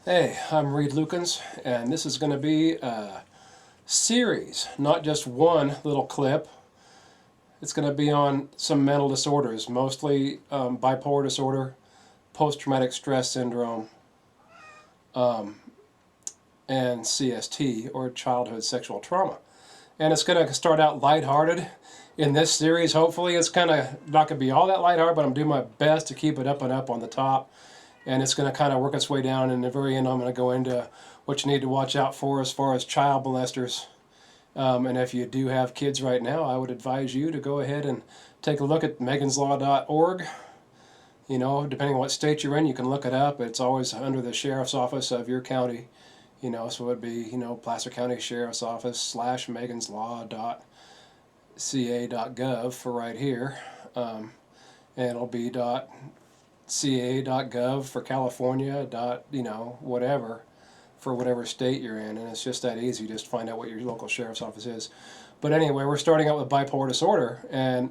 Hey, I'm Reed Lukens, and this is going to be a series, not just one little clip. It's going to be on some mental disorders, mostly bipolar disorder, post-traumatic stress syndrome, and CST, or childhood sexual trauma. And it's going to start out lighthearted in this series. Hopefully, it's kind of not going to be all that lighthearted, but I'm doing my best to keep it up and up on the top. And it's going to kind of work its way down. And at the very end, I'm going to go into what you need to watch out for as far as child molesters. And if you do have kids right now, I would advise you to go ahead and take a look at meganslaw.org. You know, depending on what state you're in, you can look it up. It's always under the sheriff's office of your county. You know, so it would be, Placer County Sheriff's Office / meganslaw.ca.gov for right here. And it'll be .ca.gov for California, whatever, for whatever state you're in. And it's just that easy. Just find out what your local sheriff's office is. But anyway, we're starting out with bipolar disorder. And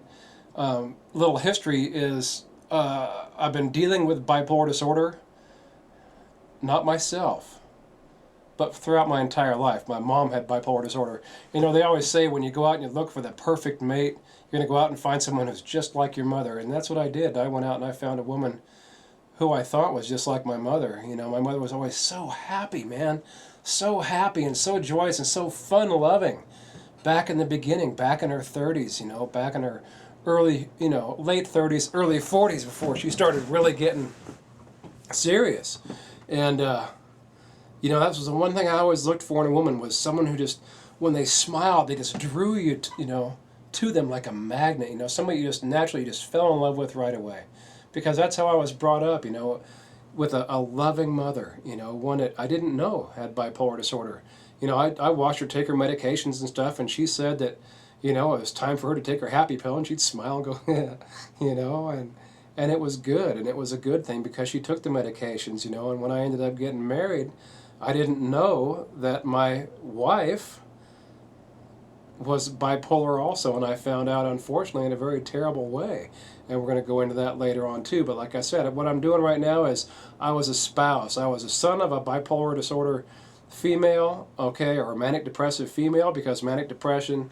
little history is I've been dealing with bipolar disorder, not myself, but throughout my entire life. My mom had bipolar disorder. You know, they always say when you go out and you look for the perfect mate, you're going to go out and find someone who's just like your mother. And that's what I did. I went out and I found a woman who I thought was just like my mother. You know, my mother was always so happy, man. So happy and so joyous and so fun-loving. Back in the beginning, back in her 30s, back in her early, late 30s, early 40s before she started really getting serious. And, that was the one thing I always looked for in a woman was someone who just, when they smiled, they just drew you, to them like a magnet. Somebody you just naturally just fell in love with right away. Because that's how I was brought up, with a loving mother, one that I didn't know had bipolar disorder. I watched her take her medications and stuff, and she said that, it was time for her to take her happy pill, and she'd smile and go, and it was good, and it was a good thing because she took the medications, and when I ended up getting married, I didn't know that my wife was bipolar also, and I found out, unfortunately, in a very terrible way. And we're going to go into that later on, too. But like I said, what I'm doing right now is I was a spouse. I was a son of a bipolar disorder female, okay, or manic depressive female, because manic depression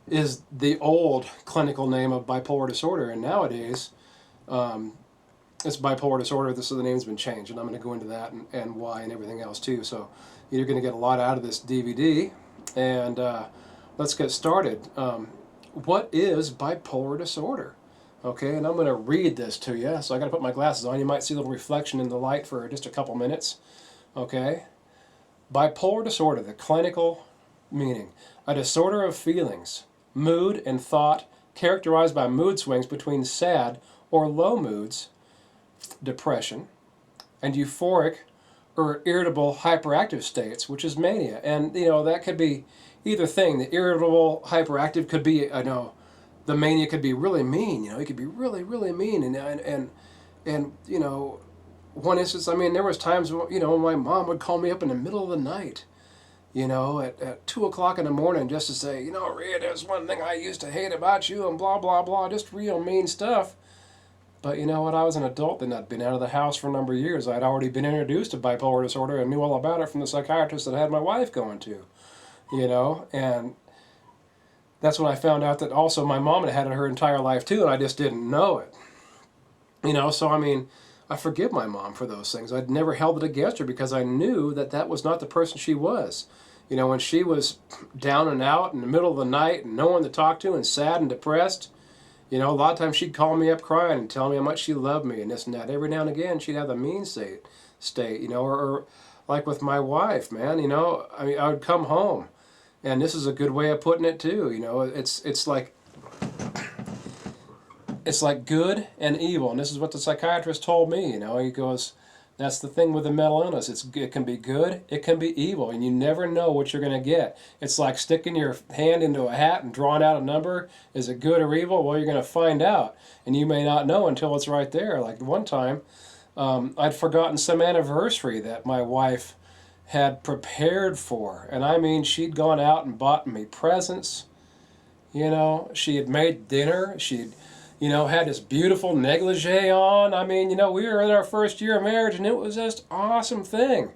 is the old clinical name of bipolar disorder. And nowadays, it's bipolar disorder. This is the name's been changed, and I'm going to go into that and why and everything else, too. So you're going to get a lot out of this DVD. And let's get started. What is bipolar disorder? Okay, and I'm going to read this to you. So I got to put my glasses on. You might see a little reflection in the light for just a couple minutes. Okay. Bipolar disorder, the clinical meaning: a disorder of feelings, mood, and thought characterized by mood swings between sad or low moods, depression, and euphoric or irritable hyperactive states, which is mania. And, that could be either thing. The irritable hyperactive could be, the mania could be really mean. It could be really, really mean. And one instance, there was times, when my mom would call me up in the middle of the night, at 2 o'clock in the morning just to say, Rhea, there's one thing I used to hate about you and blah, blah, blah, just real mean stuff. But you know what? I was an adult then. I'd been out of the house for a number of years. I'd already been introduced to bipolar disorder and knew all about it from the psychiatrist that I had my wife going to, and that's when I found out that also my mom had had it her entire life too, and I just didn't know it. So I forgive my mom for those things. I'd never held it against her because I knew that that was not the person she was. When she was down and out in the middle of the night and no one to talk to and sad and depressed, a lot of times she'd call me up crying and tell me how much she loved me and this and that. Every now and again she'd have the mean state, or like with my wife, man, I would come home, and this is a good way of putting it too, it's like good and evil, and this is what the psychiatrist told me, he goes, that's the thing with the mental illness. It can be good, it can be evil, and you never know what you're going to get. It's like sticking your hand into a hat and drawing out a number. Is it good or evil? Well, you're going to find out, and you may not know until it's right there. Like one time, I'd forgotten some anniversary that my wife had prepared for, and she'd gone out and bought me presents. She had made dinner. She'd you know, had this beautiful negligee on. I mean, you know, we were in our first year of marriage, and it was just an awesome thing.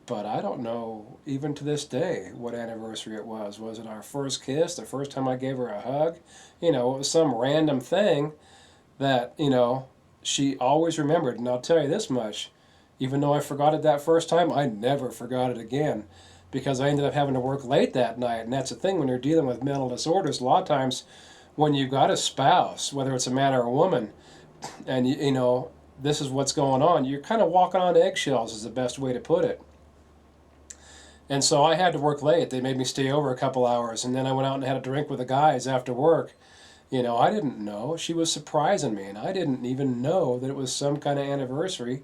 But I don't know, even to this day, what anniversary it was. Was it our first kiss, the first time I gave her a hug? You know, it was some random thing that, you know, she always remembered. And I'll tell you this much, even though I forgot it that first time, I never forgot it again, because I ended up having to work late that night. And that's the thing, when you're dealing with mental disorders, a lot of times when you've got a spouse, whether it's a man or a woman, and you know, this is what's going on, you're kind of walking on eggshells is the best way to put it. And so I had to work late. They made me stay over a couple hours, and then I went out and had a drink with the guys after work. You know, I didn't know. She was surprising me, and I didn't even know that it was some kind of anniversary.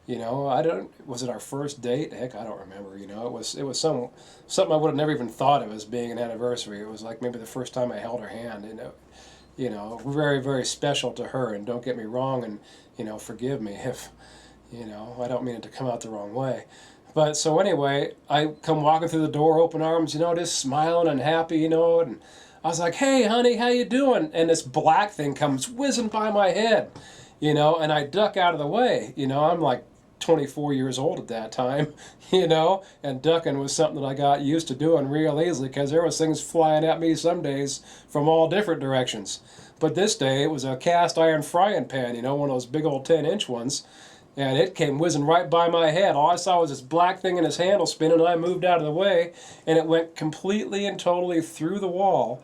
You know, I don't. Was it our first date? Heck, I don't remember. You know, it was something I would have never even thought of as being an anniversary. It was like maybe the first time I held her hand. You know, very very special to her. And don't get me wrong, and you know, forgive me if, you know, I don't mean it to come out the wrong way. But so anyway, I come walking through the door, open arms, you know, just smiling and happy, you know, and I was like, "Hey, honey, how you doing?" And this black thing comes whizzing by my head, you know, and I duck out of the way. You know, I'm like 24 years old at that time, you know, and ducking was something that I got used to doing real easily, because there was things flying at me some days from all different directions. But this day it was a cast iron frying pan, you know, one of those big old 10-inch ones, and it came whizzing right by my head. All I saw was this black thing in his handle spinning, and I moved out of the way, and it went completely and totally through the wall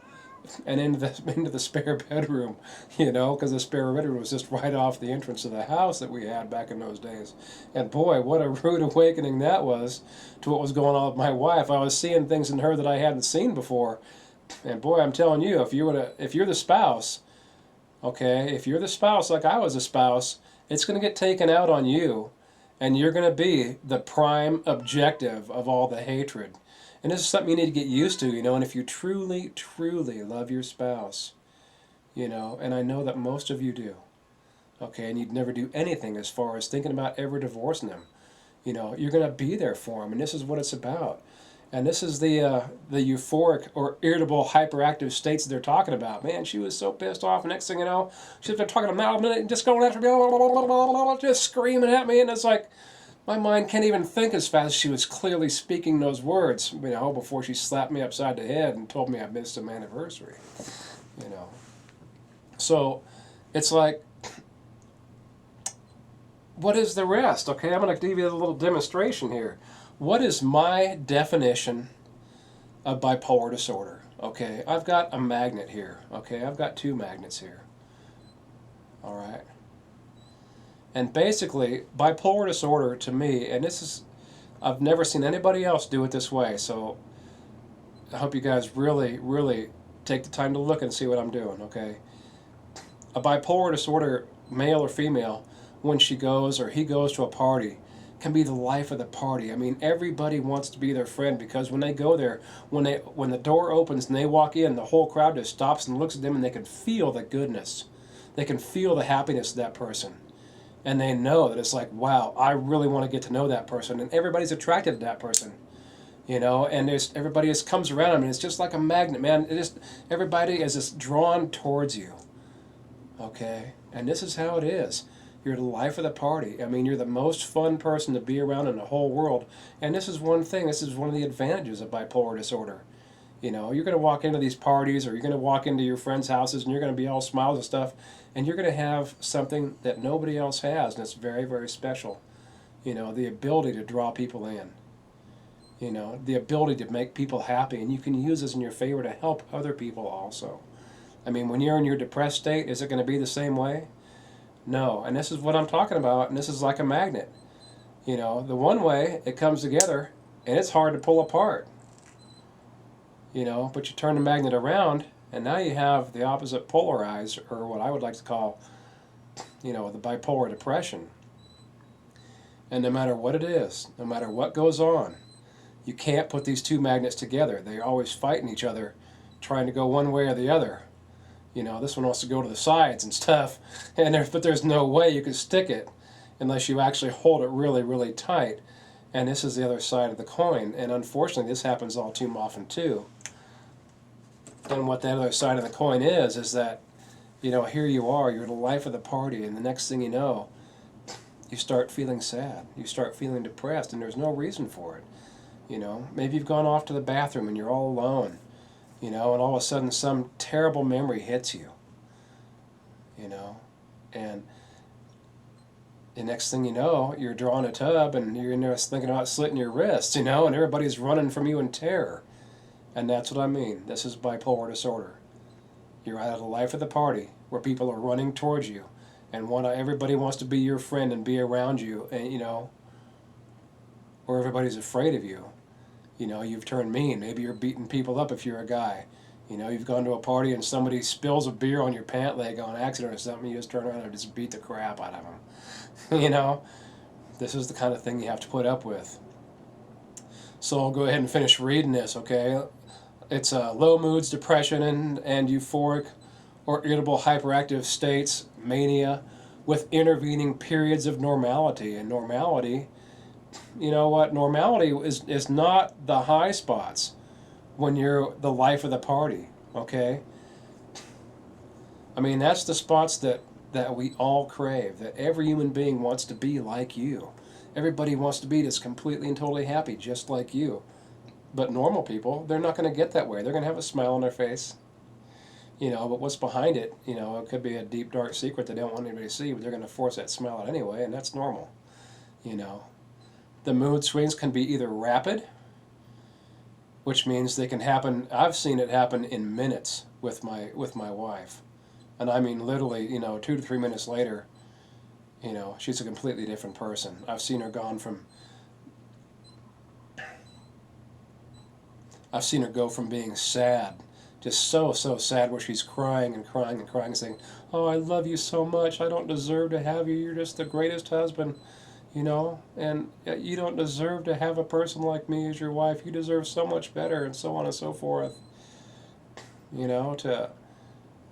and into the spare bedroom, you know, because the spare bedroom was just right off the entrance of the house that we had back in those days. And boy, what a rude awakening that was to what was going on with my wife. I was seeing things in her that I hadn't seen before. And boy, I'm telling you, if you're the spouse, okay, if you're the spouse like I was a spouse, it's going to get taken out on you, and you're going to be the prime objective of all the hatred. And this is something you need to get used to, you know, and if you truly, truly love your spouse, you know, and I know that most of you do, okay, and you'd never do anything as far as thinking about ever divorcing them, you know, you're going to be there for them, and this is what it's about. And this is the euphoric or irritable hyperactive states that they're talking about. Man, she was so pissed off. Next thing you know, she's been talking about a minute and just going after me, just screaming at me. And it's like, my mind can't even think as fast as she was clearly speaking those words, you know, before she slapped me upside the head and told me I missed some anniversary, you know. So it's like, what is the rest? Okay, I'm going to give you a little demonstration here. What is my definition of bipolar disorder? Okay, I've got a magnet here. Okay, I've got two magnets here. All right. And basically, bipolar disorder to me, and this is, I've never seen anybody else do it this way, so I hope you guys really, really take the time to look and see what I'm doing, okay? A bipolar disorder, male or female, when she goes or he goes to a party, can be the life of the party. I mean, everybody wants to be their friend, because when they go there, when the door opens and they walk in, the whole crowd just stops and looks at them, and they can feel the goodness. They can feel the happiness of that person. And they know that it's like, wow, I really want to get to know that person. And everybody's attracted to that person, you know, and everybody just comes around them, and it's just like a magnet, man. Everybody is just drawn towards you, okay? And this is how it is. You're the life of the party. I mean, you're the most fun person to be around in the whole world. And this is one thing, this is one of the advantages of bipolar disorder. You know, you're going to walk into these parties, or you're going to walk into your friends' houses, and you're going to be all smiles and stuff, and you're going to have something that nobody else has, and it's very, very special. You know, the ability to draw people in. You know, the ability to make people happy, and you can use this in your favor to help other people also. I mean, when you're in your depressed state, is it going to be the same way? No, and this is what I'm talking about, and this is like a magnet. You know, the one way, it comes together, and it's hard to pull apart. You know, but you turn the magnet around, and now you have the opposite polarized, or what I would like to call, you know, the bipolar depression. And no matter what it is, no matter what goes on, you can't put these two magnets together. They're always fighting each other, trying to go one way or the other. You know, this one wants to go to the sides and stuff, but there's no way you can stick it unless you actually hold it really, really tight. And this is the other side of the coin, and unfortunately this happens all too often too. And what the other side of the coin is that You know, here you are, you're the life of the party, and the next thing you know, you start feeling sad. You start feeling depressed, and there's no reason for it. You know, maybe you've gone off to the bathroom and you're all alone, you know, and all of a sudden some terrible memory hits you, you know, and the next thing you know, you're drawing a tub and you're in there thinking about slitting your wrists, you know, and everybody's running from you in terror. And that's what I mean. This is bipolar disorder. You're out of the life of the party where people are running towards you and everybody wants to be your friend and be around you, and you know, or everybody's afraid of you. You know, you've turned mean. Maybe you're beating people up if you're a guy. You know, you've gone to a party and somebody spills a beer on your pant leg on accident or something, you just turn around and just beat the crap out of them. You know, this is the kind of thing you have to put up with. So I'll go ahead and finish reading this, okay? It's low moods, depression, and euphoric or irritable hyperactive states, mania, with intervening periods of normality. And normality, you know what? Normality is not the high spots when you're the life of the party, okay? I mean, that's the spots that we all crave, that every human being wants to be like you. Everybody wants to be just completely and totally happy, just like you. But normal people, they're not going to get that way. They're going to have a smile on their face. You know, but what's behind it, you know, it could be a deep, dark secret they don't want anybody to see, but they're going to force that smile out anyway, and that's normal. You know, the mood swings can be either rapid, which means they can happen. I've seen it happen in minutes with my wife. And I mean literally, you know, 2 to 3 minutes later, you know, she's a completely different person. I've seen her go from being sad, just so sad, where she's crying and crying and crying and saying, "Oh, I love you so much. I don't deserve to have you. You're just the greatest husband, you know, and you don't deserve to have a person like me as your wife. You deserve so much better," and so on and so forth. You know, to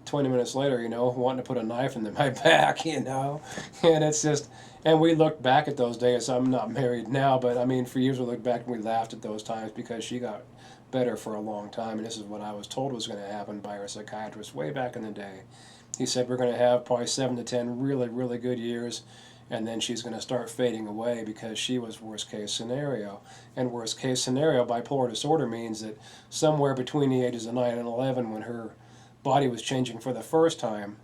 20 minutes later, you know, wanting to put a knife in my back, you know, and it's just, and we look back at those days. I'm not married now, but I mean, for years we looked back and we laughed at those times because she got better for a long time, and this is what I was told was going to happen by our psychiatrist way back in the day. He said we're going to have probably 7 to 10 really, really good years, and then she's going to start fading away because she was worst case scenario. And worst case scenario, bipolar disorder means that somewhere between the ages of 9 and 11, when her body was changing for the first time,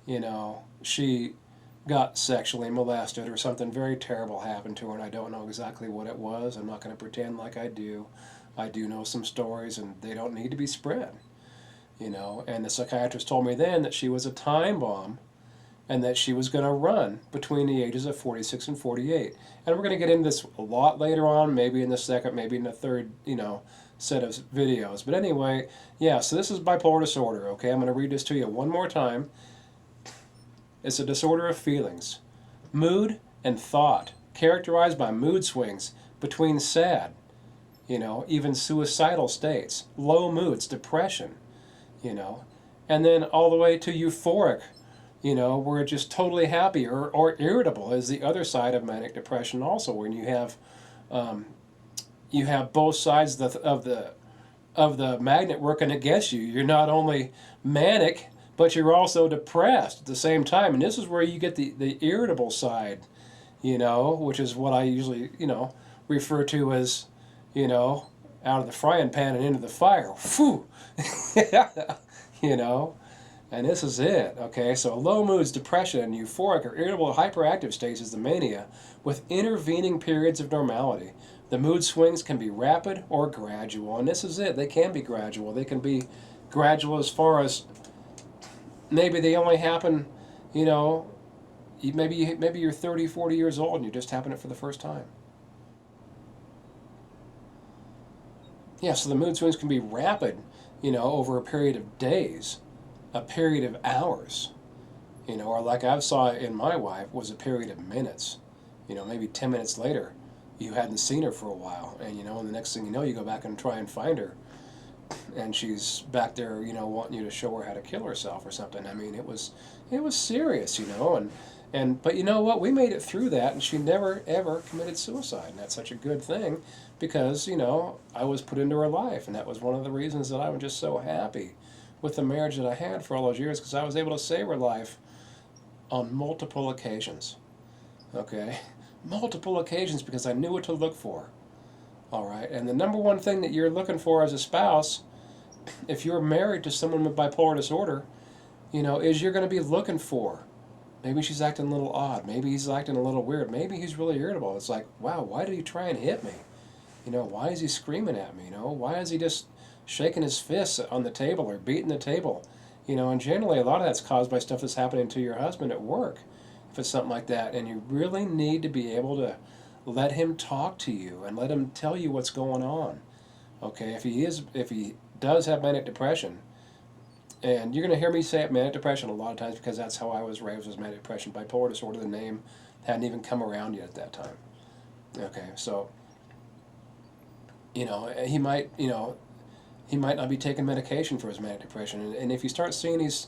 you know, she got sexually molested or something very terrible happened to her, and I don't know exactly what it was. I'm not going to pretend like I do. I do know some stories, and they don't need to be spread, you know. And the psychiatrist told me then that she was a time bomb and that she was going to run between the ages of 46 and 48. And we're going to get into this a lot later on, maybe in the second, maybe in the third, you know, set of videos. But anyway, yeah, so this is bipolar disorder, okay? I'm going to read this to you one more time. It's a disorder of feelings, mood, and thought, characterized by mood swings between sad, you know, even suicidal states, low moods, depression, you know, and then all the way to euphoric, you know, where it's just totally happy, or irritable is the other side of manic depression also, when you have both sides of the magnet working against you. You're not only manic, but you're also depressed at the same time, and this is where you get the irritable side, you know, which is what I usually, you know, refer to as, you know, out of the frying pan and into the fire. Phew! You know, and this is it, okay? So low moods, depression, and euphoric or irritable hyperactive states is the mania, with intervening periods of normality. The mood swings can be rapid or gradual, and this is it. They can be gradual. They can be gradual as far as maybe they only happen, you know, maybe you're 30, 40 years old and you just happen it for the first time. Yeah, so the mood swings can be rapid, you know, over a period of days, a period of hours, you know, or like I saw in my wife was a period of minutes, you know, maybe 10 minutes later, you hadn't seen her for a while, and you know, and the next thing you know, you go back and try and find her, and she's back there, you know, wanting you to show her how to kill herself or something. I mean, it was serious, you know, but you know what? We made it through that, and she never ever committed suicide, and that's such a good thing, because you know I was put into her life, and that was one of the reasons that I was just so happy with the marriage that I had for all those years because I was able to save her life on multiple occasions. Okay? Multiple occasions because I knew what to look for. All right? And the number one thing that you're looking for as a spouse, if you're married to someone with bipolar disorder, is you're going to be looking for. Maybe she's acting a little odd. Maybe he's acting a little weird. Maybe he's really irritable. It's like, wow, why did he try and hit me? Why is he screaming at me? Why is he just shaking his fists on the table or beating the table? And generally a lot of that's caused by stuff that's happening to your husband at work, if it's something like that. And you really need to be able to let him talk to you and let him tell you what's going on. Okay, if he does have manic depression, and you're going to hear me say it, manic depression, a lot of times because that's how I was raised, was manic depression. Bipolar disorder, the name hadn't even come around yet at that time. Okay, so he might not be taking medication for his manic depression, and if you start seeing these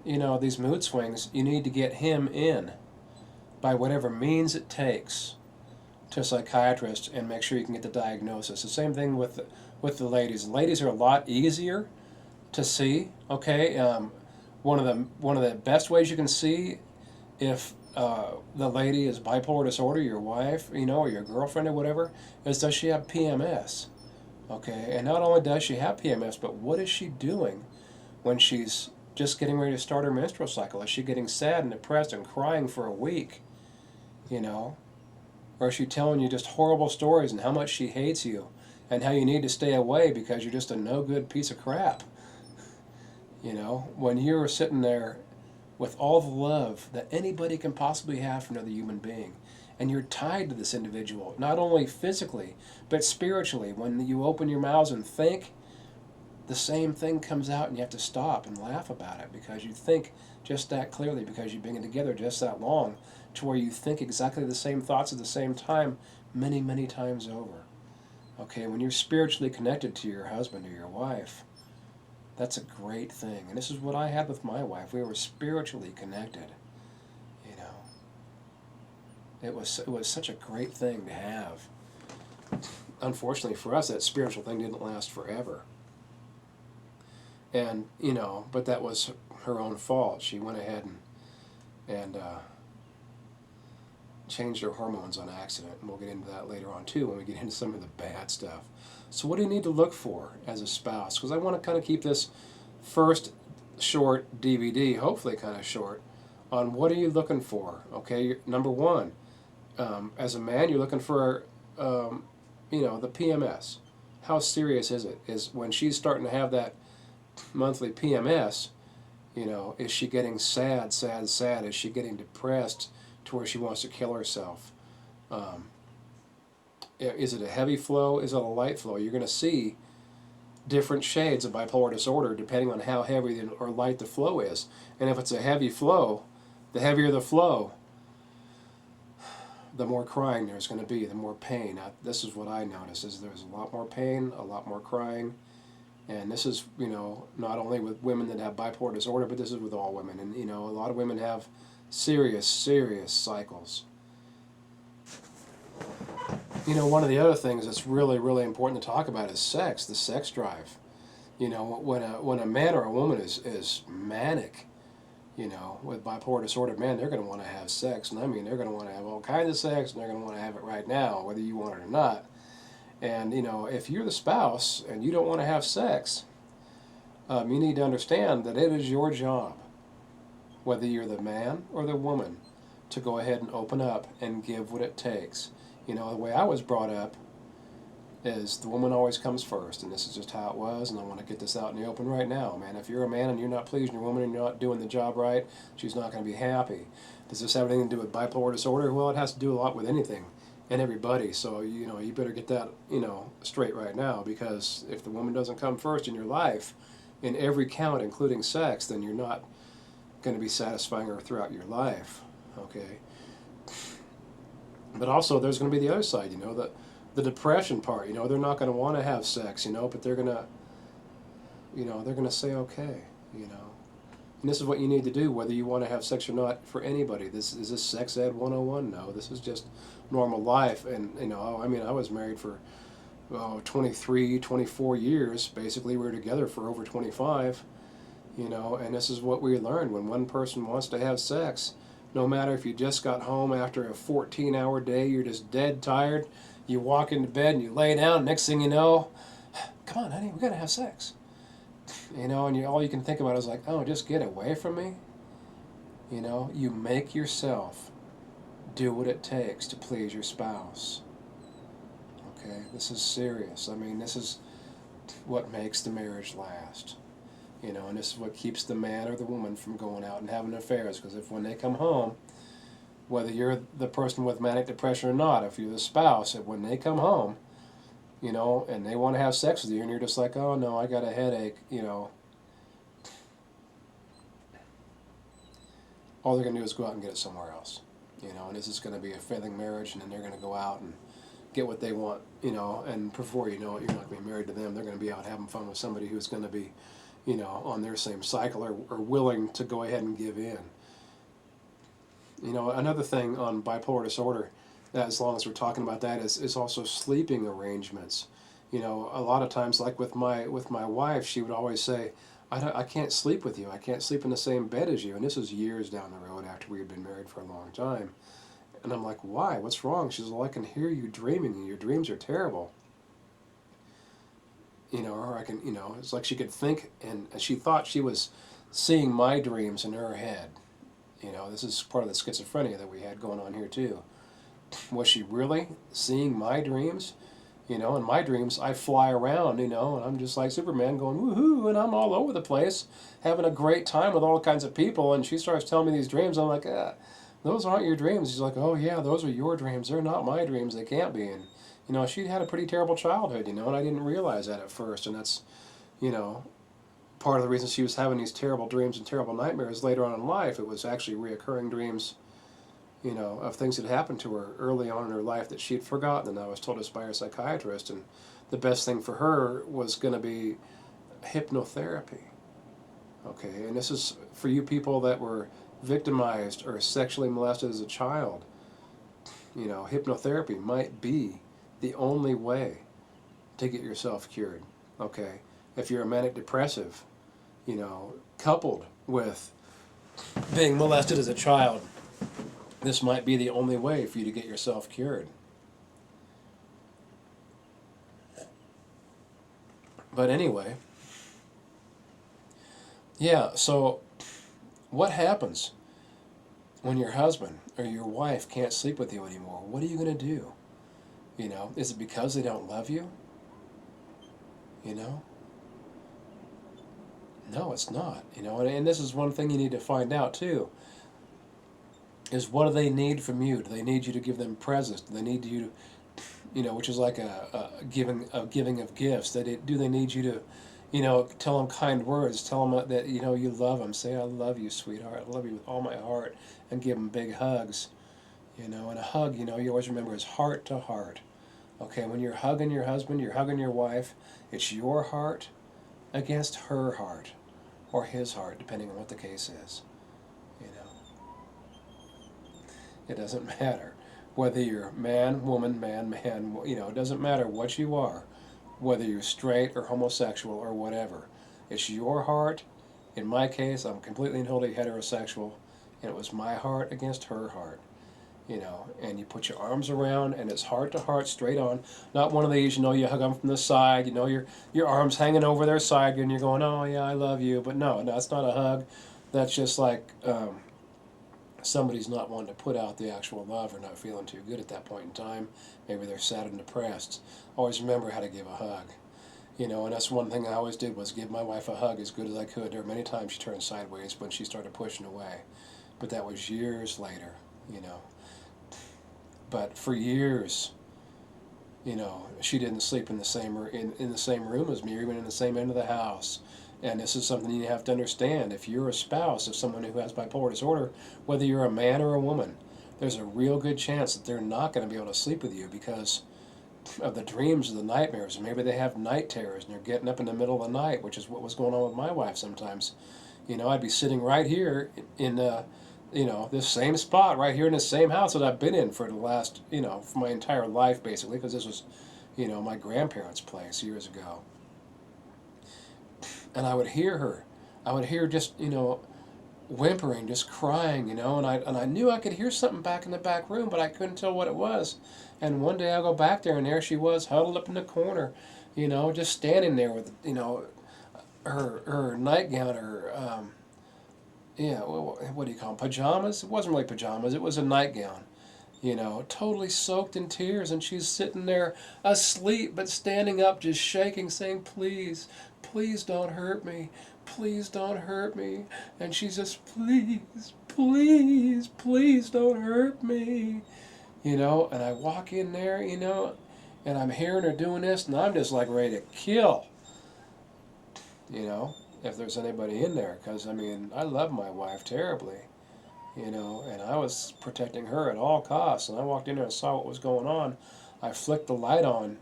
mood swings, you need to get him in by whatever means it takes to a psychiatrist and make sure you can get the diagnosis. The same thing with the ladies. Ladies are a lot easier to see. Okay, one of the best ways you can see if the lady is bipolar disorder, your wife, or your girlfriend or whatever, is does she have PMS? Okay, and not only does she have PMS, but what is she doing when she's just getting ready to start her menstrual cycle? Is she getting sad and depressed and crying for a week? Or is she telling you just horrible stories and how much she hates you and how you need to stay away because you're just a no good piece of crap? When you're sitting there with all the love that anybody can possibly have for another human being, and you're tied to this individual, not only physically, but spiritually. When you open your mouths and think, the same thing comes out and you have to stop and laugh about it because you think just that clearly, because you've been together just that long, to where you think exactly the same thoughts at the same time many, many times over. Okay, when you're spiritually connected to your husband or your wife, that's a great thing. And this is what I had with my wife. We were spiritually connected. It was such a great thing to have. Unfortunately for us, that spiritual thing didn't last forever. And, but that was her own fault. She went ahead and changed her hormones on accident. And we'll get into that later on too when we get into some of the bad stuff. So what do you need to look for as a spouse? Because I want to kind of keep this first short DVD, hopefully kind of short, on what are you looking for. Okay, number one, as a man, you're looking for, the PMS. How serious is it? Is when she's starting to have that monthly PMS, is she getting sad? Is she getting depressed to where she wants to kill herself? Is it a heavy flow? Is it a light flow? You're going to see different shades of bipolar disorder depending on how heavy or light the flow is. And if it's a heavy flow, the heavier the flow, the more crying there's going to be, the more pain. This is what I noticed, is there's a lot more pain, a lot more crying. And this is, not only with women that have bipolar disorder, but this is with all women. And, a lot of women have serious, serious cycles. One of the other things that's really, really important to talk about is sex, the sex drive. When a man or a woman is manic, with bipolar disorder, man, they're going to want to have sex. And I mean, they're going to want to have all kinds of sex, and they're going to want to have it right now, whether you want it or not. And, if you're the spouse and you don't want to have sex, you need to understand that it is your job, whether you're the man or the woman, to go ahead and open up and give what it takes. The way I was brought up is the woman always comes first, and this is just how it was, and I want to get this out in the open right now, man. If you're a man and you're not pleasing your woman and you're not doing the job right, she's not going to be happy. Does this have anything to do with bipolar disorder? Well, it has to do a lot with anything and everybody, so, you better get that, straight right now, because if the woman doesn't come first in your life, in every count, including sex, then you're not going to be satisfying her throughout your life, okay? But also, there's going to be the other side, the depression part. They're not going to want to have sex, but they're going to, they're going to say okay, And this is what you need to do, whether you want to have sex or not, for anybody. Is this sex ed 101? No, this is just normal life. And, I was married for 23, 24 years. Basically, we were together for over 25. And this is what we learned. When one person wants to have sex, no matter if you just got home after a 14-hour day, you're just dead tired, you walk into bed and you lay down, next thing you know, come on, honey, we gotta have sex. And all you can think about is like, oh, just get away from me. You make yourself do what it takes to please your spouse. Okay, this is serious. I mean, this is what makes the marriage last. And this is what keeps the man or the woman from going out and having affairs. Because if when they come home, whether you're the person with manic depression or not, if you're the spouse, if when they come home, and they want to have sex with you, and you're just like, oh no, I got a headache, all they're going to do is go out and get it somewhere else. And this is going to be a failing marriage, and then they're going to go out and get what they want, and before you know it, you're not going to be married to them. They're going to be out having fun with somebody who's going to be, on their same cycle or willing to go ahead and give in. Another thing on bipolar disorder, as long as we're talking about that, is also sleeping arrangements. A lot of times, like with my wife, she would always say, I can't sleep with you. I can't sleep in the same bed as you. And this was years down the road after we had been married for a long time. And I'm like, why? What's wrong? She says, well, I can hear you dreaming, and your dreams are terrible. Or I can, it's like she could think, and she thought she was seeing my dreams in her head. This is part of the schizophrenia that we had going on here too. Was she really seeing my dreams? In my dreams, I fly around, and I'm just like Superman going, woohoo, and I'm all over the place, having a great time with all kinds of people, and she starts telling me these dreams. I'm like, those aren't your dreams. She's like, oh yeah, those are your dreams. They're not my dreams. They can't be. And, she had a pretty terrible childhood, and I didn't realize that at first, and that's, part of the reason she was having these terrible dreams and terrible nightmares later on in life. It was actually reoccurring dreams, of things that happened to her early on in her life that she'd forgotten, and I was told this by her psychiatrist, and the best thing for her was going to be hypnotherapy. Okay, and this is for you people that were victimized or sexually molested as a child. Hypnotherapy might be the only way to get yourself cured. Okay, if you're a manic depressive, coupled with being molested as a child, this might be the only way for you to get yourself cured. But anyway, yeah, so what happens when your husband or your wife can't sleep with you anymore? What are you going to do? Is it because they don't love you? No, it's not. And this is one thing you need to find out too. Is what do they need from you? Do they need you to give them presents? Do they need you to, which is like a giving of gifts? Do they need you to, tell them kind words? Tell them that you love them. Say, I love you, sweetheart. I love you with all my heart, and give them big hugs. And a hug, you always remember, is heart to heart. Okay, when you're hugging your husband, you're hugging your wife, it's your heart against her heart, or his heart, depending on what the case is. It doesn't matter whether you're man, woman, man, it doesn't matter what you are, whether you're straight or homosexual or whatever. It's your heart. In my case, I'm completely and totally heterosexual, and it was my heart against her heart. And you put your arms around, and it's heart to heart, straight on. Not one of these, you hug them from the side, your arms hanging over their side, and you're going, oh yeah, I love you. But no, that's not a hug. That's just like somebody's not wanting to put out the actual love, or not feeling too good at that point in time. Maybe they're sad and depressed. Always remember how to give a hug. And that's one thing I always did, was give my wife a hug as good as I could. There were many times she turned sideways when she started pushing away. But that was years later, But for years, she didn't sleep in the same in the same room as me, or even in the same end of the house. And this is something you have to understand. If you're a spouse of someone who has bipolar disorder, whether you're a man or a woman, there's a real good chance that they're not going to be able to sleep with you because of the dreams or the nightmares. Maybe they have night terrors and they're getting up in the middle of the night, which is what was going on with my wife sometimes. I'd be sitting right here in this same spot right here in the same house that I've been in for the last, for my entire life basically, because this was, my grandparents' place years ago. And I would hear her I would hear just, whimpering, just crying, and I knew I could hear something back in the back room, but I couldn't tell what it was. And one day I go back there, and there she was, huddled up in the corner, just standing there with, her nightgown, her yeah, what do you call them? Pajamas? It wasn't really pajamas. It was a nightgown. Totally soaked in tears, and she's sitting there asleep, but standing up, just shaking, saying, "Please, please don't hurt me. Please don't hurt me." And she's just, "Please, please, please don't hurt me." And I walk in there, and I'm hearing her doing this, and I'm just like ready to kill, you know, if there's anybody in there, because I mean, I love my wife terribly, and I was protecting her at all costs. And I walked in there and saw what was going on. I flicked the light on,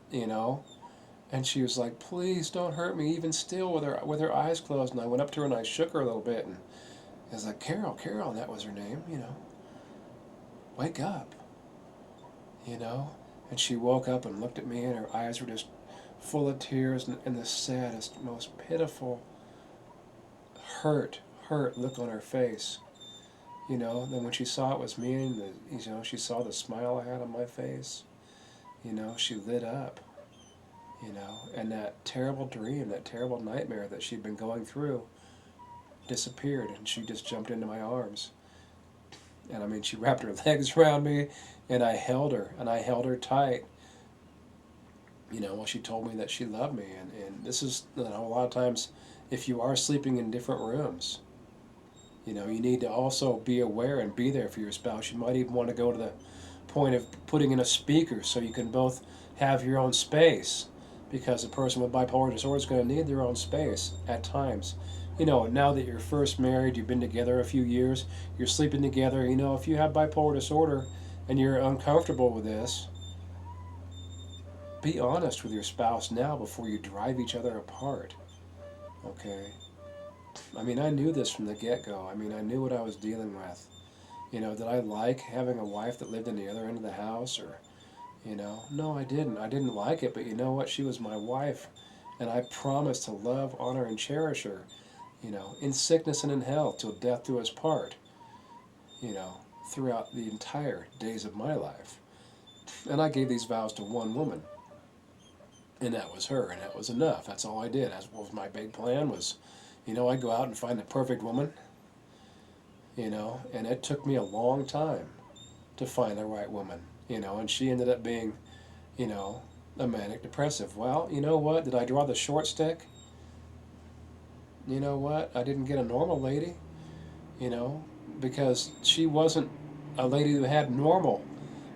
and she was like, "Please don't hurt me," even still with her eyes closed. And I went up to her and I shook her a little bit, and I was like, "Carol, Carol," and that was her name, "wake up," And she woke up and looked at me, and her eyes were just full of tears and the saddest, most pitiful, hurt look on her face. Then when she saw it was me, and she saw the smile I had on my face, she lit up, and that terrible dream, that terrible nightmare that she'd been going through disappeared, and she just jumped into my arms. And I mean, she wrapped her legs around me, and I held her tight, while she told me that she loved me. And this is, a lot of times, if you are sleeping in different rooms, you need to also be aware and be there for your spouse. You might even want to go to the point of putting in a speaker so you can both have your own space, because a person with bipolar disorder is going to need their own space at times. Now that you're first married, you've been together a few years, you're sleeping together, if you have bipolar disorder and you're uncomfortable with this, be honest with your spouse now before you drive each other apart. Okay? I mean, I knew this from the get-go. I mean, I knew what I was dealing with. Did I like having a wife that lived in the other end of the house? Or, no, I didn't. I didn't like it, but you know what? She was my wife, and I promised to love, honor, and cherish her, in sickness and in health, till death do us part, throughout the entire days of my life. And I gave these vows to one woman, and that was her, and that was enough. That's all I did. That was my big plan was, I'd go out and find the perfect woman, and it took me a long time to find the right woman, and she ended up being, a manic depressive. Well, you know what? Did I draw the short stick? You know what? I didn't get a normal lady, because she wasn't a lady who had normal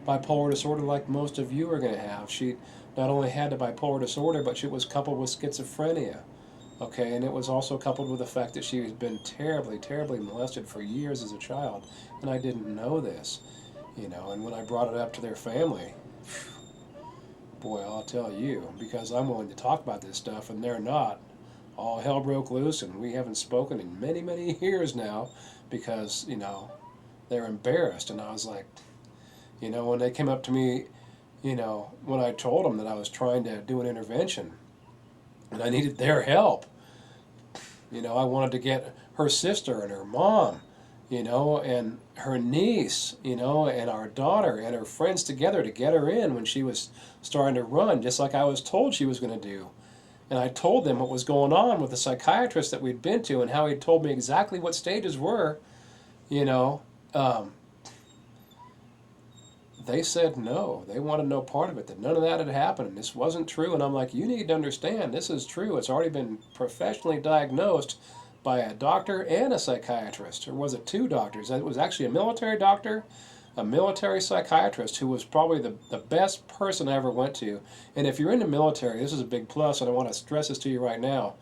bipolar disorder like most of you are going to have. She not only had the bipolar disorder, but she was coupled with schizophrenia. Okay, and it was also coupled with the fact that she had been terribly, terribly molested for years as a child, and I didn't know this, and when I brought it up to their family, boy, I'll tell you, because I'm willing to talk about this stuff, and they're not, all hell broke loose, and we haven't spoken in many, many years now, because, they're embarrassed. And I was like, when they came up to me, when I told them that I was trying to do an intervention, and I needed their help, I wanted to get her sister and her mom, and her niece, and our daughter and her friends together to get her in when she was starting to run, just like I was told she was going to do. And I told them what was going on with the psychiatrist that we'd been to and how he'd told me exactly what stages were, they said no. They wanted no part of it, that none of that had happened, and this wasn't true. And I'm like, you need to understand, this is true. It's already been professionally diagnosed by a doctor and a psychiatrist. Or was it two doctors? It was actually a military doctor, a military psychiatrist, who was probably the best person I ever went to. And if you're in the military, this is a big plus, and I want to stress this to you right now.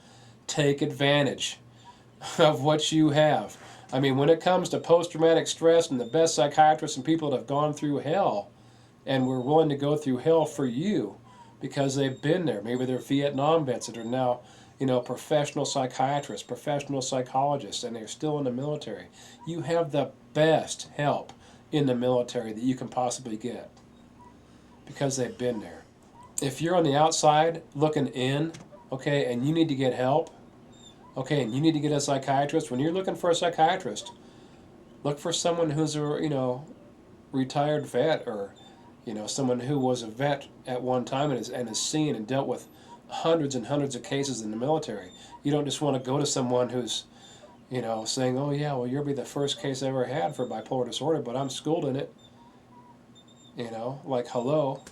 Take advantage of what you have. I mean, when it comes to post-traumatic stress, and the best psychiatrists and people that have gone through hell and were willing to go through hell for you because they've been there. Maybe they're Vietnam vets that are now, professional psychiatrists, professional psychologists, and they're still in the military. You have the best help in the military that you can possibly get because they've been there. If you're on the outside looking in, okay, and you need to get help, Okay, and you need to get a psychiatrist. When you're looking for a psychiatrist, look for someone who's a, retired vet, or, someone who was a vet at one time and has seen and dealt with hundreds and hundreds of cases in the military. You don't just want to go to someone who's, saying, oh yeah, well, you'll be the first case I ever had for bipolar disorder, but I'm schooled in it. Like, hello.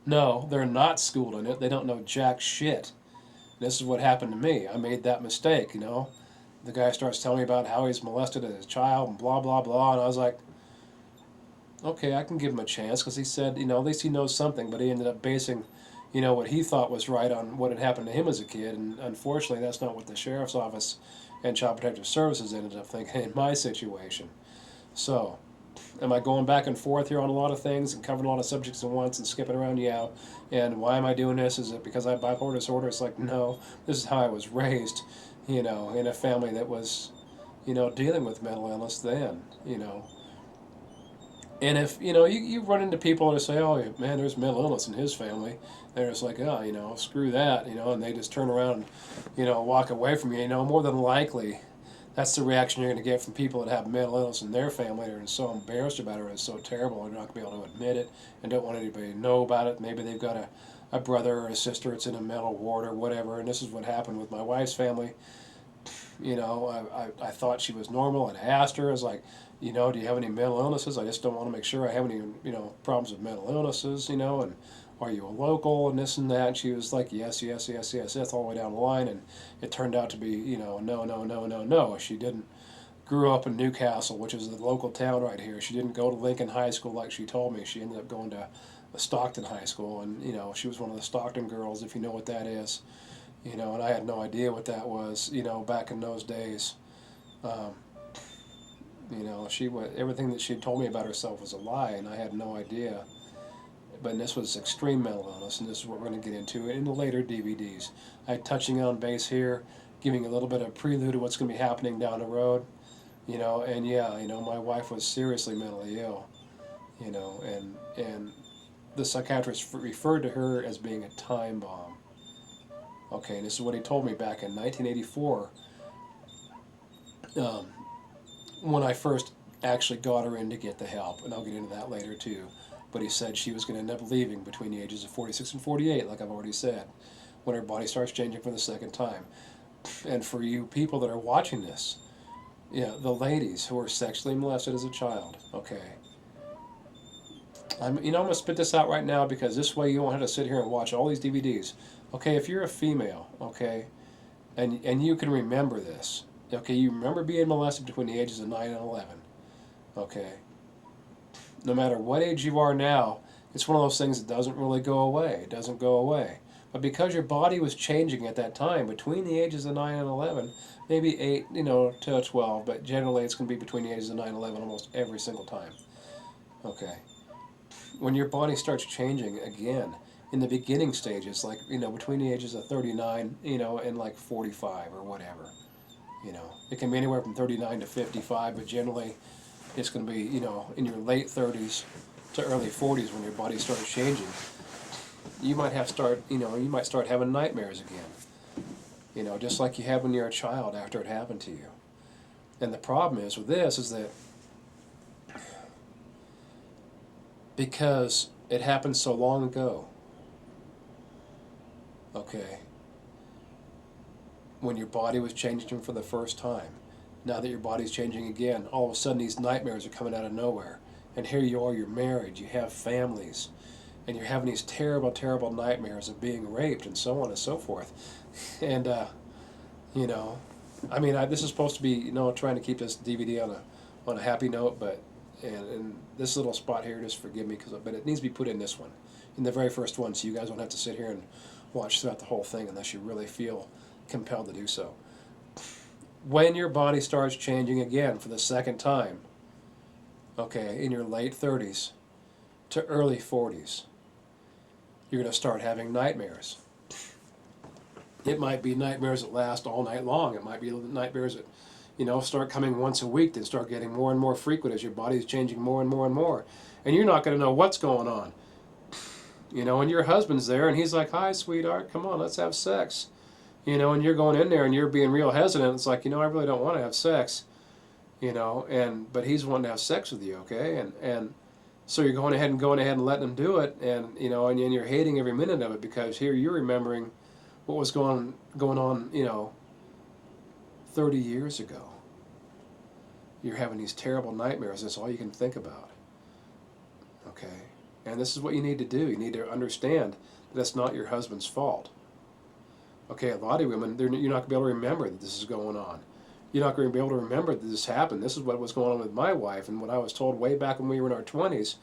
No, they're not schooled in it. They don't know jack shit. This is what happened to me. I made that mistake. The guy starts telling me about how he's molested as a child and blah, blah, blah. And I was like, okay, I can give him a chance, because he said, at least he knows something. But he ended up basing, what he thought was right on what had happened to him as a kid. And unfortunately, that's not what the sheriff's office and Child Protective Services ended up thinking in my situation. So, am I going back and forth here on a lot of things and covering a lot of subjects at once and skipping around? Yeah. And why am I doing this? Is it because I have bipolar disorder? It's like, no, this is how I was raised, in a family that was, dealing with mental illness then. And if, you run into people that say, oh, man, there's mental illness in his family, they're just like, oh, screw that, and they just turn around and, walk away from you, more than likely that's the reaction you're going to get from people that have mental illness in their family. They're so embarrassed about it, or it's so terrible, they're not going to be able to admit it and don't want anybody to know about it. Maybe they've got a brother or a sister that's in a mental ward or whatever, and this is what happened with my wife's family. I thought she was normal, and I asked her, I was like, do you have any mental illnesses? I just don't want to make sure I have any, problems with mental illnesses, and are you a local and this and that? And she was like, yes, yes, yes, yes, yes, all the way down the line. And it turned out to be, no, no, no, no, no. She didn't grew up in Newcastle, which is the local town right here. She didn't go to Lincoln High School like she told me. She ended up going to Stockton High School, and, she was one of the Stockton girls, if you know what that is. And I had no idea what that was, back in those days. Um, everything that she had told me about herself was a lie, and I had no idea. But this was extreme mental illness, and this is what we're going to get into in the later DVDs. I'm touching on base here, giving a little bit of prelude to what's going to be happening down the road. And yeah, my wife was seriously mentally ill. And the psychiatrist referred to her as being a time bomb. Okay, and this is what he told me back in 1984, um, when I first actually got her in to get the help, and I'll get into that later too. But he said she was going to end up leaving between the ages of 46 and 48, like I've already said, when her body starts changing for the second time. And for you people that are watching this, the ladies who were sexually molested as a child, okay, I'm going to spit this out right now, because this way you won't have to sit here and watch all these DVDs. Okay, if you're a female, okay, and you can remember this, okay, you remember being molested between the ages of 9 and 11, okay, no matter what age you are now, it's one of those things that doesn't really go away. It doesn't go away. But because your body was changing at that time, between the ages of 9 and 11, maybe 8, to 12, but generally it's going to be between the ages of 9 and 11 almost every single time. Okay. When your body starts changing again, in the beginning stages, like, between the ages of 39, and like 45 or whatever, it can be anywhere from 39 to 55, but generally it's going to be, in your late 30s to early 40s when your body starts changing. You might start having nightmares again, just like you have when you're a child after it happened to you. And the problem is with this is that because it happened so long ago, okay, when your body was changing for the first time, now that your body's changing again, all of a sudden these nightmares are coming out of nowhere. And here you are, you're married, you have families, and you're having these terrible, terrible nightmares of being raped and so on and so forth. And, this is supposed to be, trying to keep this DVD on a happy note, but, and this little spot here, just forgive me, but it needs to be put in this one, in the very first one, so you guys don't have to sit here and watch throughout the whole thing unless you really feel compelled to do so. When your body starts changing again for the second time, okay, in your late 30s to early 40s, you're going to start having nightmares. It might be nightmares that last all night long. It might be nightmares that, start coming once a week, then start getting more and more frequent as your body's changing more and more and more. And you're not going to know what's going on. And your husband's there, and he's like, hi, sweetheart, come on, let's have sex. And you're going in there and you're being real hesitant. It's like, I really don't want to have sex, but he's wanting to have sex with you, okay? And so you're going ahead and letting him do it, and you're hating every minute of it, because here you're remembering what was going on, 30 years ago. You're having these terrible nightmares. That's all you can think about. Okay? And this is what you need to do. You need to understand that it's not your husband's fault. Okay, a lot of women, you're not going to be able to remember that this is going on. You're not going to be able to remember that this happened. This is what was going on with my wife, and what I was told way back when we were in our 20s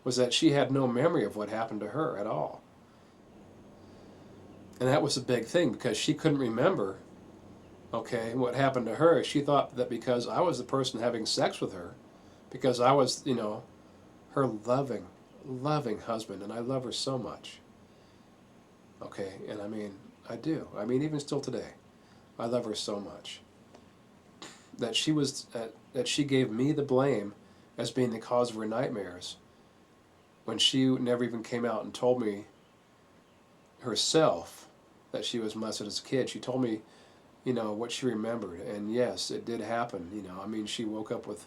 was that she had no memory of what happened to her at all. And that was a big thing, because she couldn't remember, okay, what happened to her. She thought that because I was the person having sex with her, because I was, her loving, loving husband, and I love her so much. Okay, and I do. Even still today, I love her so much. That she gave me the blame as being the cause of her nightmares, when she never even came out and told me herself that she was molested as a kid. She told me, what she remembered, and yes, it did happen. She woke up with,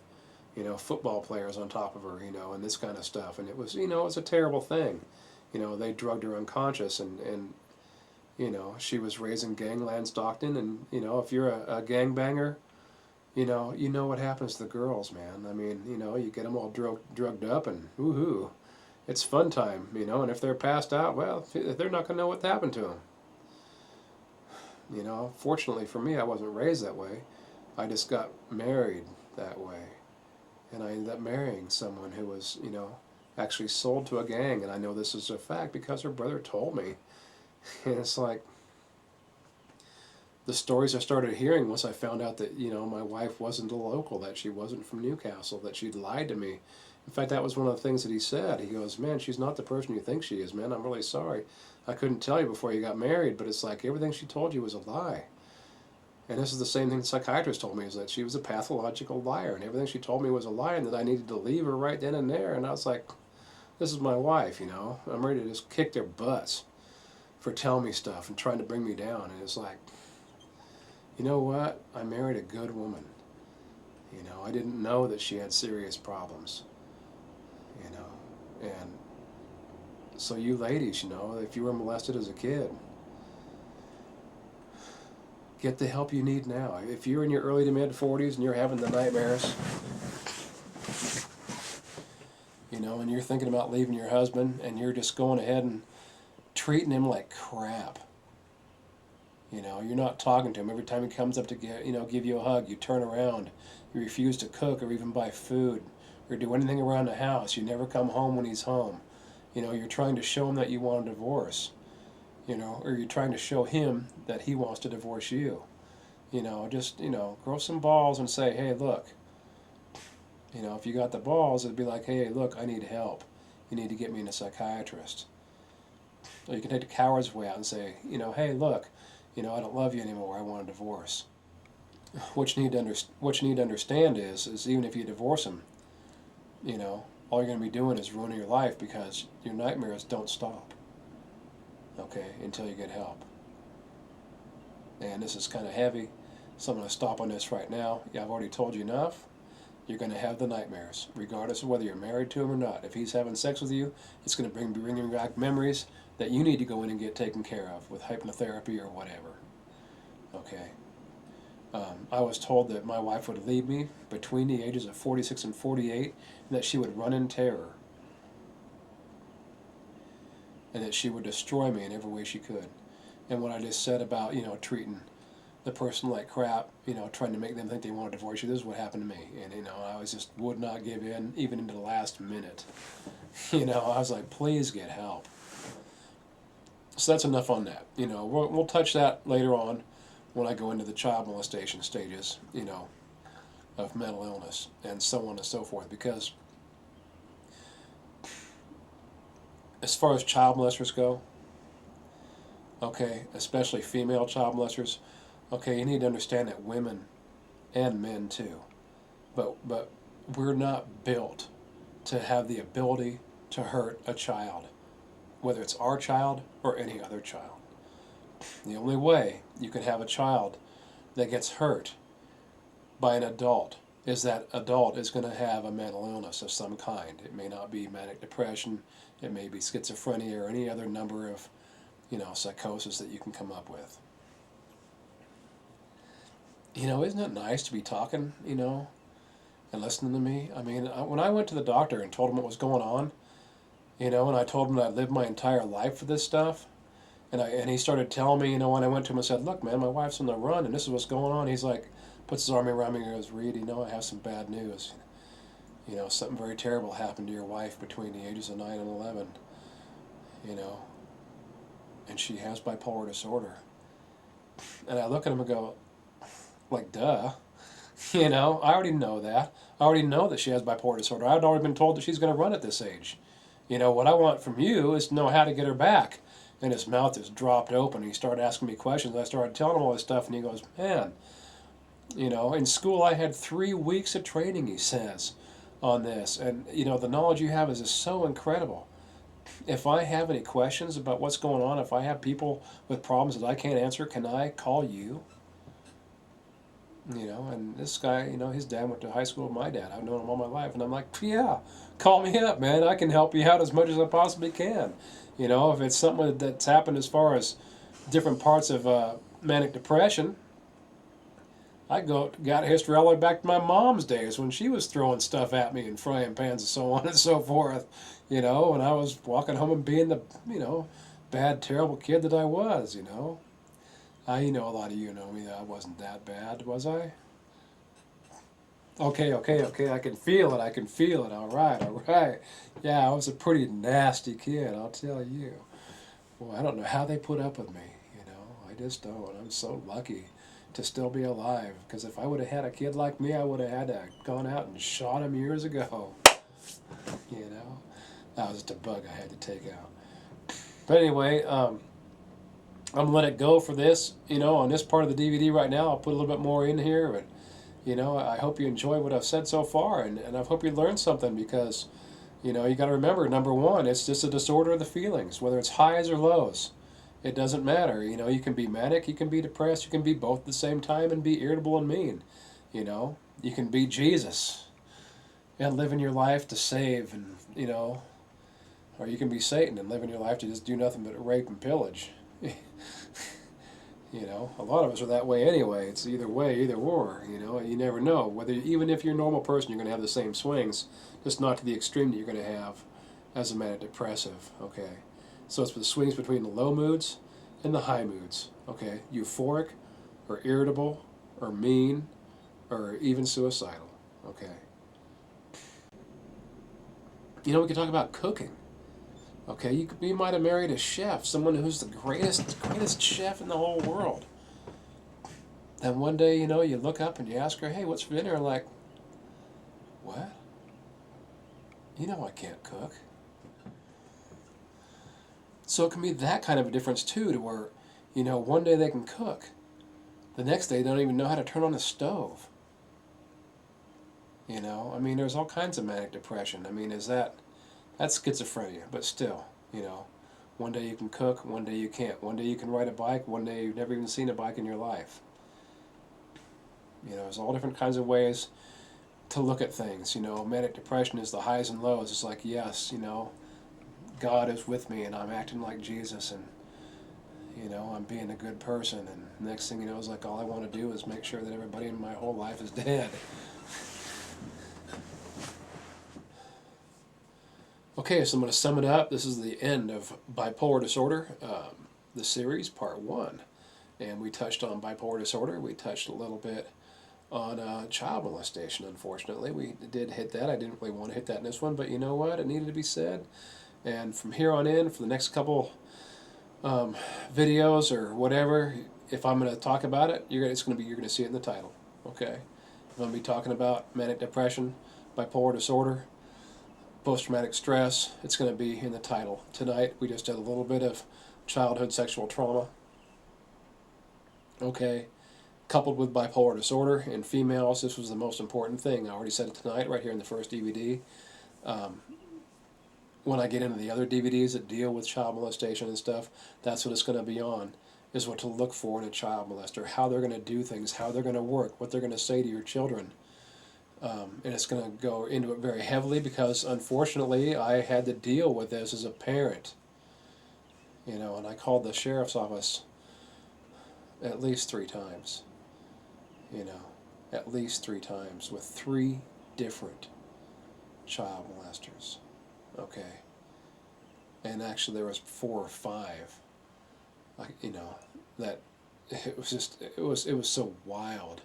football players on top of her, and this kind of stuff, and it was, it was a terrible thing. They drugged her unconscious, and she was raised in gangland Stockton, and if you're a gangbanger, you know what happens to the girls, man. You get them all drugged up, and woohoo, it's fun time, and if they're passed out, well, they're not going to know what happened to them. Fortunately for me, I wasn't raised that way. I just got married that way, and I ended up marrying someone who was, actually sold to a gang, and I know this is a fact because her brother told me. And it's like, the stories I started hearing once I found out that, my wife wasn't a local, that she wasn't from Newcastle, that she'd lied to me. In fact, that was one of the things that he said. He goes, man, she's not the person you think she is, man. I'm really sorry. I couldn't tell you before you got married, but it's like everything she told you was a lie. And this is the same thing the psychiatrist told me, is that she was a pathological liar, and everything she told me was a lie, and that I needed to leave her right then and there. And I was like, this is my wife, I'm ready to just kick their butts for telling me stuff and trying to bring me down. And it's like, you know what? I married a good woman. I didn't know that she had serious problems. And so you ladies, if you were molested as a kid, get the help you need now. If you're in your early to mid 40s and you're having the nightmares, and you're thinking about leaving your husband, and you're just going ahead and treating him like crap. You're not talking to him. Every time he comes up to give you a hug, you turn around. You refuse to cook or even buy food or do anything around the house. You never come home when he's home. You're trying to show him that you want a divorce. Or you're trying to show him that he wants to divorce you. Just grow some balls and say, hey, look. If you got the balls, it'd be like, hey, look, I need help. You need to get me in a psychiatrist. Or you can take the coward's way out and say, hey, look, I don't love you anymore. I want a divorce. What you need to understand is even if you divorce him, all you're going to be doing is ruining your life, because your nightmares don't stop. Okay, until you get help. And this is kind of heavy, so I'm going to stop on this right now. Yeah, I've already told you enough. You're going to have the nightmares, regardless of whether you're married to him or not. If he's having sex with you, it's going to bring you back memories that you need to go in and get taken care of with hypnotherapy or whatever. Okay. I was told that my wife would leave me between the ages of 46 and 48, and that she would run in terror, and that she would destroy me in every way she could. And what I just said about, treating the person like crap, trying to make them think they want to divorce you, this is what happened to me. And, I just would not give in, even into the last minute. I was like, please get help. So that's enough on that. We'll touch that later on when I go into the child molestation stages, of mental illness and so on and so forth. Because as far as child molesters go, okay, especially female child molesters, okay, you need to understand that women and men too, but we're not built to have the ability to hurt a child, whether it's our child or any other child. The only way you can have a child that gets hurt by an adult is that adult is going to have a mental illness of some kind. It may not be manic depression, it may be schizophrenia or any other number of, psychosis that you can come up with. Isn't it nice to be talking, and listening to me? I mean, when I went to the doctor and told him what was going on, and I told him that I'd lived my entire life for this stuff, and he started telling me, when I went to him and said, look, man, my wife's on the run, and this is what's going on. He's like, puts his arm around me and goes, Reed, I have some bad news. Something very terrible happened to your wife between the ages of 9 and 11, and she has bipolar disorder. And I look at him and go, like, duh. I already know that. I already know that she has bipolar disorder. I'd already been told that she's going to run at this age. What I want from you is to know how to get her back. And his mouth just dropped open. He started asking me questions. I started telling him all this stuff, and he goes, man, in school I had 3 weeks of training, he says, on this. And, the knowledge you have is just so incredible. If I have any questions about what's going on, if I have people with problems that I can't answer, can I call you? And this guy, his dad went to high school with my dad. I've known him all my life. And I'm like, yeah, call me up, man. I can help you out as much as I possibly can. If it's something that's happened as far as different parts of manic depression, I got history all the way back to my mom's days when she was throwing stuff at me in frying pans and so on and so forth. When I was walking home and being the, bad, terrible kid that I was, a lot of you know me. I wasn't that bad, was I? Okay, I can feel it, all right. Yeah, I was a pretty nasty kid, I'll tell you. Well, I don't know how they put up with me, I just don't. I'm so lucky to still be alive, because if I would have had a kid like me, I would have had to gone out and shot him years ago, That was just a bug I had to take out. But anyway, I'm going to let it go for this, on this part of the DVD right now. I'll put a little bit more in here, but, I hope you enjoy what I've said so far, and I hope you learned something, because, you got to remember, number one, it's just a disorder of the feelings, whether it's highs or lows. It doesn't matter, you can be manic, you can be depressed, you can be both at the same time and be irritable and mean, you can be Jesus and living your life to save, and, or you can be Satan and living your life to just do nothing but rape and pillage. A lot of us are that way anyway. It's either way, either or. You never know. Whether, even if you're a normal person, you're going to have the same swings, just not to the extreme that you're going to have as a manic depressive. Okay, so it's the swings between the low moods and the high moods. Okay, euphoric, or irritable, or mean, or even suicidal. Okay. We can talk about cooking. Okay, you might have married a chef, someone who's the greatest chef in the whole world. Then one day, you look up and you ask her, hey, what's for dinner? Like, what? I can't cook. So it can be that kind of a difference too, to where, one day they can cook. The next day they don't even know how to turn on a stove. There's all kinds of manic depression. That's schizophrenia, but still, one day you can cook, one day you can't. One day you can ride a bike, one day you've never even seen a bike in your life. There's all different kinds of ways to look at things. Manic depression is the highs and lows. It's like, yes, God is with me and I'm acting like Jesus, and, I'm being a good person, and next thing you know, it's like all I want to do is make sure that everybody in my whole life is dead. Okay, so I'm going to sum it up. This is the end of Bipolar Disorder, the series, part 1. And we touched on bipolar disorder. We touched a little bit on child molestation, unfortunately. We did hit that. I didn't really want to hit that in this one, but you know what? It needed to be said. And from here on in, for the next couple videos or whatever, if I'm going to talk about it, you're going to see it in the title. Okay? If I'm going to be talking about manic depression, bipolar disorder, post-traumatic stress, it's going to be in the title. Tonight we just did a little bit of childhood sexual trauma, okay, coupled with bipolar disorder in females. This was the most important thing. I already said it tonight right here in the first DVD. When I get into the other DVDs that deal with child molestation and stuff, that's what it's going to be on. is what to look for in a child molester, how they're going to do things, how they're going to work, what they're going to say to your children. And it's going to go into it very heavily because, unfortunately, I had to deal with this as a parent. And I called the sheriff's office at least 3 times. At least 3 times with 3 different child molesters. Okay. And actually, there was 4 or 5. That it was just it was so wild,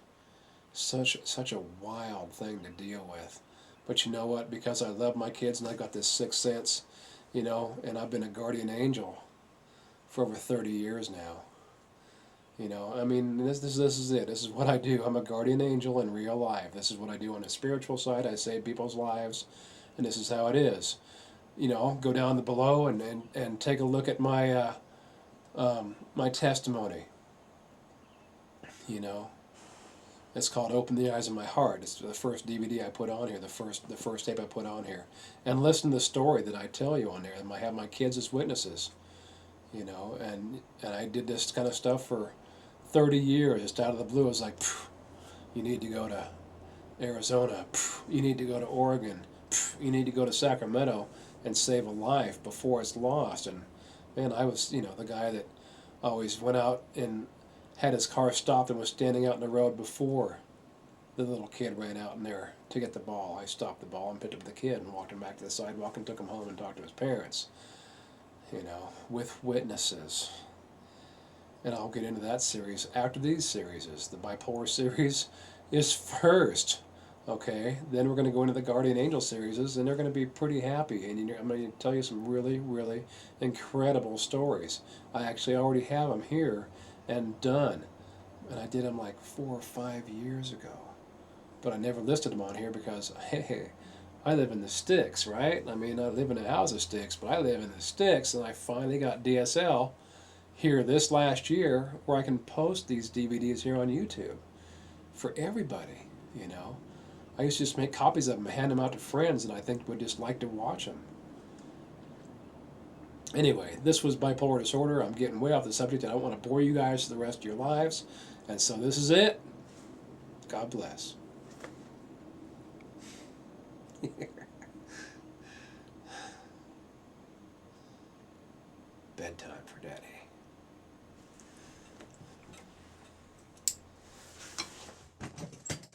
such a wild thing to deal with. But you know what? Because I love my kids and I got this sixth sense, and I've been a guardian angel for over 30 years now. I mean, this is it. This is what I do. I'm a guardian angel in real life. This is what I do on the spiritual side. I save people's lives, and this is how it is. Go down below and take a look at my testimony. It's called "Open the Eyes of My Heart." It's the first DVD I put on here, the first tape I put on here, and listen to the story that I tell you on there. And I have my kids as witnesses. And I did this kind of stuff for 30 years, just out of the blue. It was like, you need to go to Arizona, you need to go to Oregon, you need to go to Sacramento and save a life before it's lost. And man, I was, the guy that always went out and had his car stopped and was standing out in the road before the little kid ran out in there to get the ball. I stopped the ball and picked up the kid and walked him back to the sidewalk and took him home and talked to his parents. With witnesses. And I'll get into that series after these series. The Bipolar series is first. Okay? Then we're going to go into the Guardian Angel series, and they're going to be pretty happy. And I'm going to tell you some really, really incredible stories. I actually already have them here and done. And I did them like 4 or 5 years ago. But I never listed them on here because, hey, I live in the sticks, right? I mean, I live in a house of sticks, but I live in the sticks, and I finally got DSL here this last year where I can post these DVDs here on YouTube for everybody, I used to just make copies of them and hand them out to friends that I think would just like to watch them. Anyway, this was Bipolar Disorder. I'm getting way off the subject. I don't want to bore you guys for the rest of your lives. And so this is it. God bless. Bedtime for Daddy.